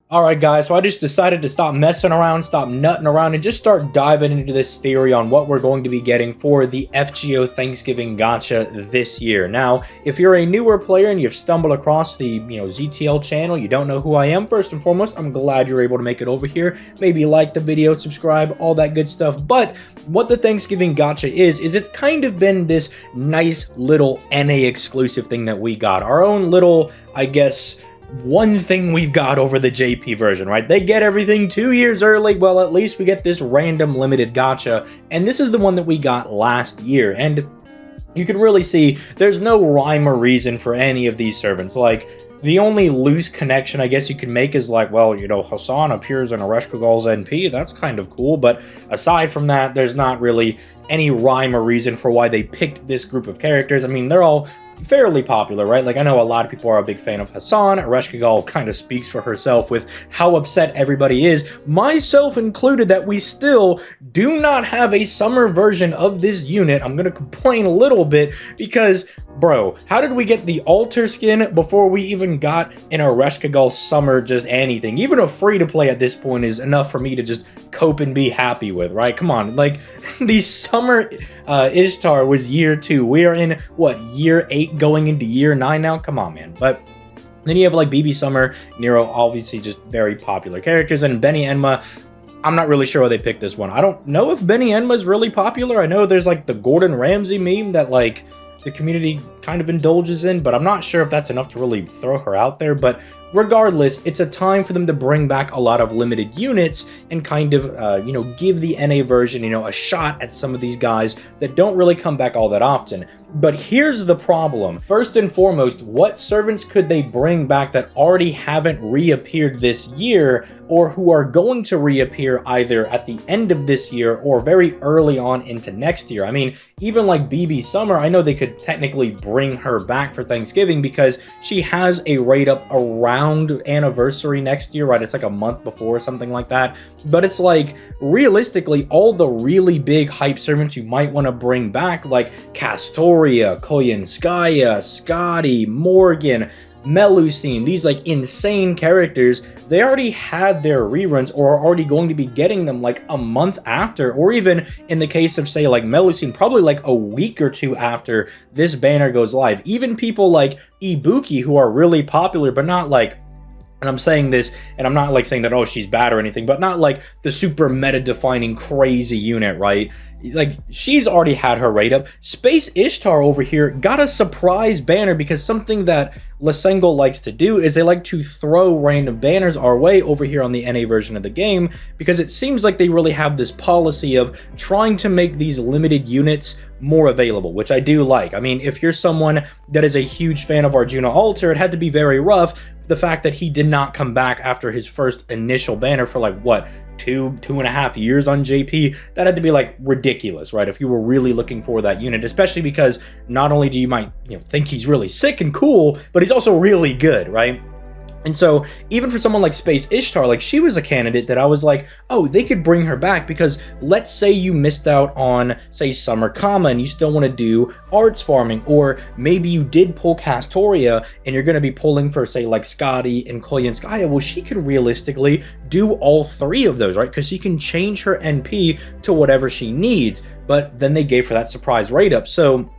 Alright guys, so I just decided to stop messing around, stop nutting around, and just start diving into this theory on what we're going to be getting for the FGO Thanksgiving Gacha this year. Now, if you're a newer player and you've stumbled across the, ZTL channel, you don't know who I am, first and foremost, I'm glad you're able to make it over here. Maybe like the video, subscribe, all that good stuff. But what the Thanksgiving Gacha is it's kind of been this nice little NA exclusive thing that we got. Our own little, I guess, one thing we've got over the JP version, right? They get everything 2 years early. Well, at least we get this random limited gacha, and this is the one that we got last year. And you can really see there's no rhyme or reason for any of these servants. Like, the only loose connection I guess you can make is like, well, Hassan appears in Ereshkigal's NP. That's kind of cool. But aside from that, there's not really any rhyme or reason for why they picked this group of characters. I mean, they're all fairly popular, right? Like, I know a lot of people are a big fan of Hassan. Ereshkigal kind of speaks for herself with how upset everybody is, myself included, that we still do not have a summer version of this unit. I'm gonna complain a little bit because, bro, how did we get the altar skin before we even got an Ereshkigal summer just anything? Even a free-to-play at this point is enough for me to just cope and be happy with, right? Come on, like, the summer Ishtar was year 2. We are in, what, year 8 going into year 9 now? Come on, man. But then you have, like, BB Summer, Nero, obviously just very popular characters, and Benny Enma. I'm not really sure why they picked this one. I don't know if Benny Enma is really popular. I know there's, like, the Gordon Ramsay meme that, like, the community kind of indulges in, but I'm not sure if that's enough to really throw her out there. But regardless, it's a time for them to bring back a lot of limited units and kind of, give the NA version, a shot at some of these guys that don't really come back all that often. But here's the problem. First and foremost, what servants could they bring back that already haven't reappeared this year, or who are going to reappear either at the end of this year or very early on into next year? I mean, even like BB Summer, I know they could technically bring her back for Thanksgiving because she has a rate up around anniversary next year, right? It's like a month before or something like that. But it's like, realistically, all the really big hype servants you might want to bring back, like Castoria, Koyenskaya, Scotty, Morgan, Melusine, these like insane characters, they already had their reruns or are already going to be getting them like a month after, or even in the case of, say, like Melusine, probably like a week or 2 after this banner goes live. Even people like Ibuki, who are really popular, but not like, and I'm saying this, and I'm not like saying that, oh, she's bad or anything, but not like the super meta-defining crazy unit, right? Like, she's already had her rate up. Space Ishtar over here got a surprise banner because something that Lasengel likes to do is they like to throw random banners our way over here on the NA version of the game, because it seems like they really have this policy of trying to make these limited units more available, which I do like. I mean, if you're someone that is a huge fan of Arjuna Alter, it had to be very rough the fact that he did not come back after his first initial banner for like, what, two and a half years on JP. That had to be like ridiculous, right? If you were really looking for that unit, especially because not only do you might think he's really sick and cool, but he's also really good, right? And so even for someone like Space Ishtar, like, she was a candidate that I was like, oh, they could bring her back, because let's say you missed out on, say, Summer Kama and you still want to do arts farming, or maybe you did pull Castoria and you're going to be pulling for, say, like Scotty and Koyenskaya. Well, she can realistically do all 3 of those, right? Because she can change her NP to whatever she needs, but then they gave her that surprise rate up. So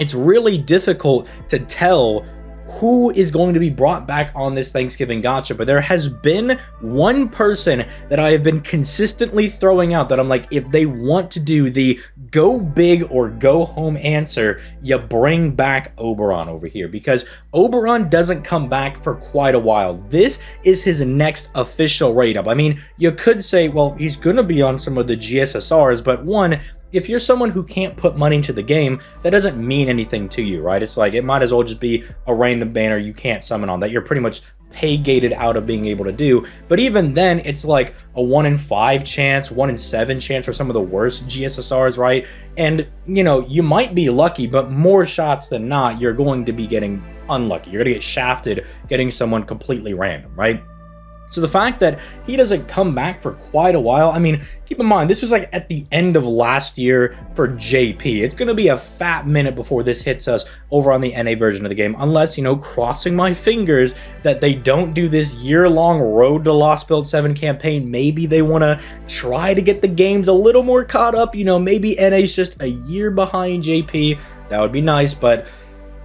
it's really difficult to tell who is going to be brought back on this Thanksgiving gacha. But there has been one person that I have been consistently throwing out that I'm like, if they want to do the go big or go home answer, you bring back Oberon over here, because Oberon doesn't come back for quite a while. This is his next official rate up. I mean, you could say, well, he's gonna be on some of the GSSRs, but one, if you're someone who can't put money into the game, that doesn't mean anything to you, right? It's like, it might as well just be a random banner you can't summon on that you're pretty much pay gated out of being able to do. But even then, it's like a 1 in 5 chance, 1 in 7 chance for some of the worst GSSRs, right? And, you might be lucky, but more shots than not, you're going to be getting unlucky. You're going to get shafted getting someone completely random, right? So the fact that he doesn't come back for quite a while, I mean, keep in mind, this was like at the end of last year for JP. It's going to be a fat minute before this hits us over on the NA version of the game, unless, you know, crossing my fingers that they don't do this year-long Road to Lost Belt 7 campaign. Maybe they want to try to get the games a little more caught up. You know, maybe NA's just a year behind JP. That would be nice, but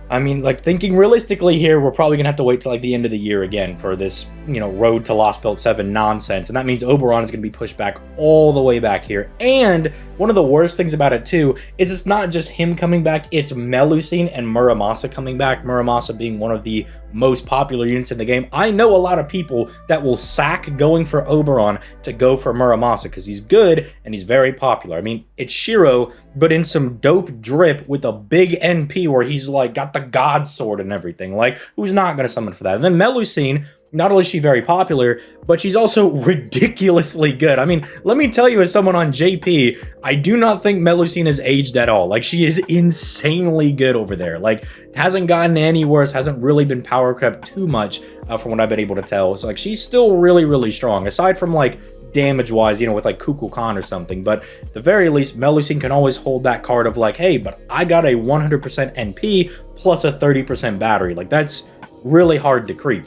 I mean, like, thinking realistically here, we're probably gonna have to wait till like the end of the year again for this, you know, Road to Lost Belt 7 nonsense, and that means Oberon is gonna be pushed back all the way back here. And one of the worst things about it too is it's not just him coming back, it's Melusine and Muramasa coming back. Muramasa being one of the most popular units in the game. I know a lot of people that will sack going for Oberon to go for Muramasa because he's good and he's very popular. I mean, it's Shiro, but in some dope drip with a big NP where he's like got the god sword and everything. Like, who's not going to summon for that? And then Melusine, not only is she very popular, but she's also ridiculously good. I mean, let me tell you, as someone on JP, I do not think Melusine has aged at all. Like, she is insanely good over there. Like, hasn't gotten any worse, hasn't really been power crept too much from what I've been able to tell. So, like, she's still really, really strong, aside from, like, damage-wise, you know, with, like, Kukulkan or something. But at the very least, Melusine can always hold that card of, like, hey, but I got a 100% NP plus a 30% battery. Like, that's really hard to creep.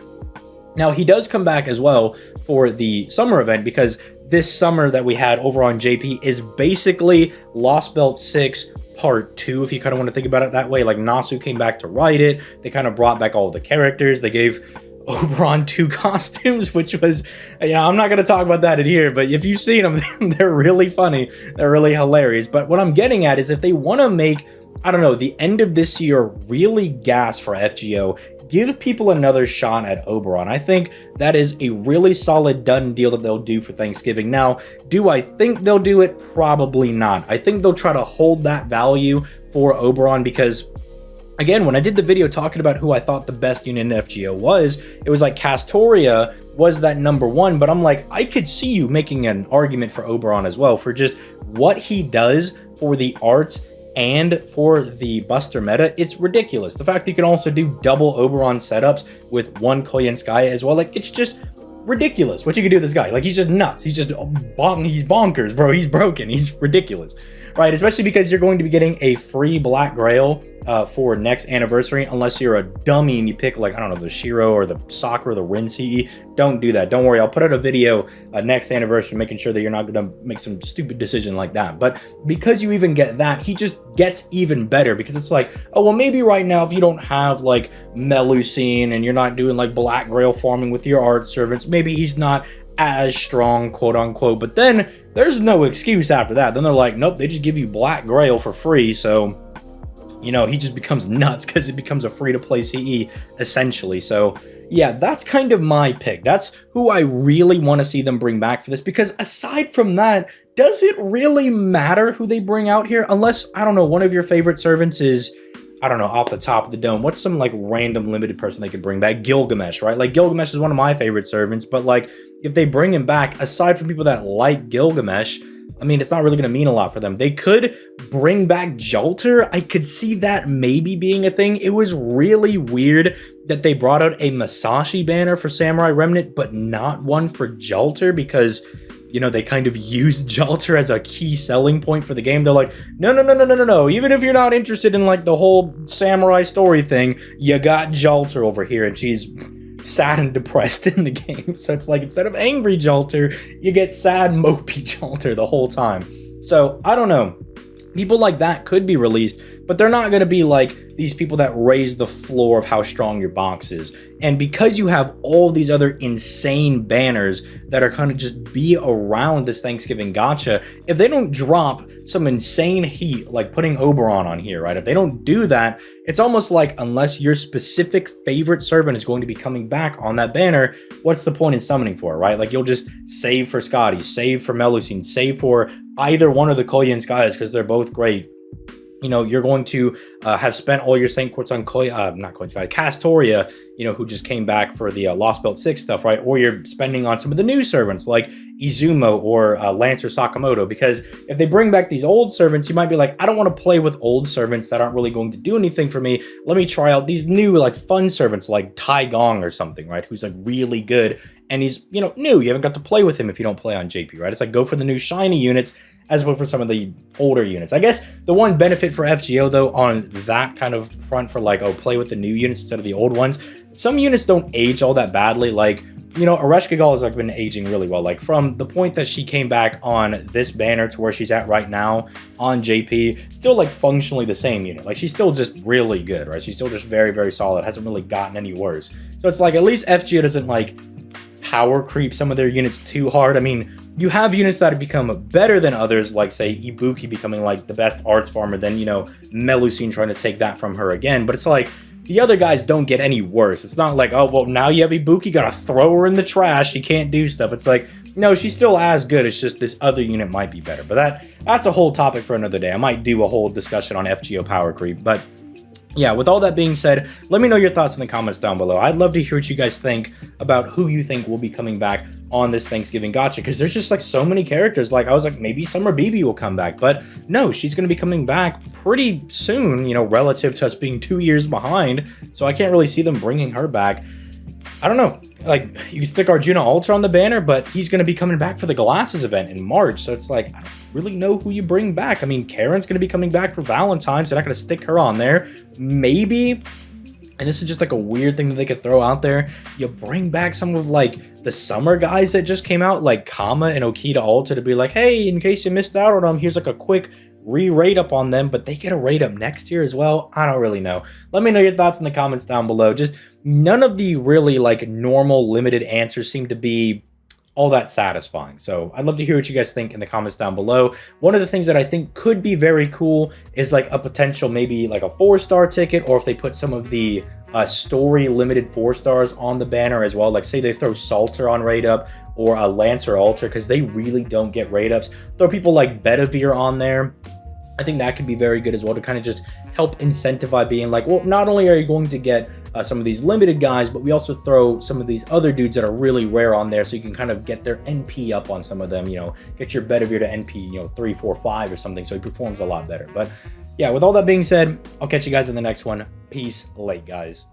Now, he does come back as well for the summer event, because this summer that we had over on JP is basically Lost Belt 6 Part 2, if you kind of want to think about it that way. Like, Nasu came back to write it. They kind of brought back all of the characters. They gave Oberon 2 costumes, which was, you know, I'm not going to talk about that in here, but if you've seen them, they're really funny. They're really hilarious. But what I'm getting at is if they want to make, I don't know, the end of this year really gas for FGO, give people another shot at Oberon. I think that is a really solid done deal that they'll do for Thanksgiving. Now, do I think they'll do it? Probably not. I think they'll try to hold that value for Oberon because, again, when I did the video talking about who I thought the best unit in FGO was, it was like Castoria was that #1, but I'm like, I could see you making an argument for Oberon as well for just what he does for the arts and for the Buster meta. It's ridiculous. The fact that you can also do double Oberon setups with one Koyan Sky as well, like, it's just ridiculous what you can do with this guy. Like, he's just nuts. He's just he's bonkers, bro. He's broken. He's ridiculous, right? Especially because you're going to be getting a free Black Grail for next anniversary, unless you're a dummy and you pick, like, I don't know, the Shiro or the Sakura or the Rin CE. Don't do that. Don't worry. I'll put out a video next anniversary making sure that you're not going to make some stupid decision like that. But because you even get that, he just gets even better, because it's like, oh, well, maybe right now if you don't have, like, Melusine and you're not doing, like, Black Grail farming with your art servants, maybe he's not as strong, quote unquote. But then there's no excuse after that. Then they're like, nope, they just give you Black Grail for free. So, you know, he just becomes nuts because it becomes a free-to-play CE, essentially. So, yeah, that's kind of my pick. That's who I really want to see them bring back for this, because aside from that, does it really matter who they bring out here? Unless, I don't know, one of your favorite servants is, I don't know, off the top of the dome, what's some, like, random limited person they could bring back? Gilgamesh, right? Like, Gilgamesh is one of my favorite servants, but, like, if they bring him back, aside from people that like Gilgamesh, I mean, it's not really going to mean a lot for them. They could bring back Jolter. I could see that maybe being a thing. It was really weird that they brought out a Masashi banner for Samurai Remnant, but not one for Jolter, because, you know, they kind of used Jolter as a key selling point for the game. They're like, no. Even if you're not interested in, like, the whole samurai story thing, you got Jolter over here, and she's sad and depressed in the game. So it's like, instead of angry Jolter, you get sad, mopey Jolter the whole time. So, I don't know. People like that could be released, but they're not going to be like these people that raise the floor of how strong your box is. And because you have all these other insane banners that are kind of just be around this Thanksgiving gacha, if they don't drop some insane heat, like putting Oberon on here, right? If they don't do that, it's almost like, unless your specific favorite servant is going to be coming back on that banner, what's the point in summoning for it, right? Like, you'll just save for Scotty, save for Melusine, save for either one of the Koyan Skies, because they're both great. You know, you're going to have spent all your Saint Quartz on not Koyan Sky, Castoria, who just came back for the Lost Belt 6 stuff, right? Or you're spending on some of the new servants like Izumo or Lancer Sakamoto, because if they bring back these old servants, you might be like, I don't want to play with old servants that aren't really going to do anything for me. Let me try out these new, like, fun servants like Tai Gong or something, right? Who's like really good, and he's, new. You haven't got to play with him if you don't play on JP, right? It's like, go for the new shiny units as well for some of the older units. I guess the one benefit for FGO, though, on that kind of front for like, play with the new units instead of the old ones, some units don't age all that badly. Like, Ereshkigal has like been aging really well. Like from the point that she came back on this banner to where she's at right now on JP, still like functionally the same unit. Like she's still just really good, right? She's still just very, very solid. Hasn't really gotten any worse. So it's like at least FGO doesn't like power creep some of their units too hard. I mean, you have units that have become better than others, like say Ibuki becoming like the best arts farmer, then Melusine trying to take that from her again. But it's like the other guys don't get any worse. It's not like, oh, well, now you have Ibuki, gotta throw her in the trash, she can't do stuff. It's like, no, she's still as good, it's just this other unit might be better. But that's a whole topic for another day. I might do a whole discussion on FGO power creep. But yeah, with all that being said, let me know your thoughts in the comments down below. I'd love to hear what you guys think about who you think will be coming back on this Thanksgiving gacha, because there's just like so many characters. Like I was like, maybe Summer BB will come back, but no, she's going to be coming back pretty soon, relative to us being 2 years behind. So I can't really see them bringing her back. I don't know. Like, you can stick Arjuna Alter on the banner, but he's going to be coming back for the Glasses event in March. So it's like, I don't really know who you bring back. I mean, Karen's going to be coming back for Valentine's. They're not going to stick her on there. Maybe, and this is just like a weird thing that they could throw out there, you bring back some of like the summer guys that just came out, like Kama and Okita Alter, to be like, hey, in case you missed out on them, here's like a quick re-rate up on them, but they get a rate up next year as well. I don't really know. Let me know your thoughts in the comments down below. Just none of the really like normal limited answers seem to be all that satisfying. So I'd love to hear what you guys think in the comments down below. One of the things that I think could be very cool is like a potential, maybe like a 4-star ticket, or if they put some of the story limited 4 stars on the banner as well. Like say they throw Salter on rate up, or a Lancer Alter, because they really don't get rate ups. Throw people like Bedivere on there. I think that could be very good as well, to kind of just help incentivize being like, well, not only are you going to get some of these limited guys, but we also throw some of these other dudes that are really rare on there, so you can kind of get their NP up on some of them, get your Bedivere to NP, 3, 4, 5 or something, so he performs a lot better. But yeah, with all that being said, I'll catch you guys in the next one. Peace, late guys.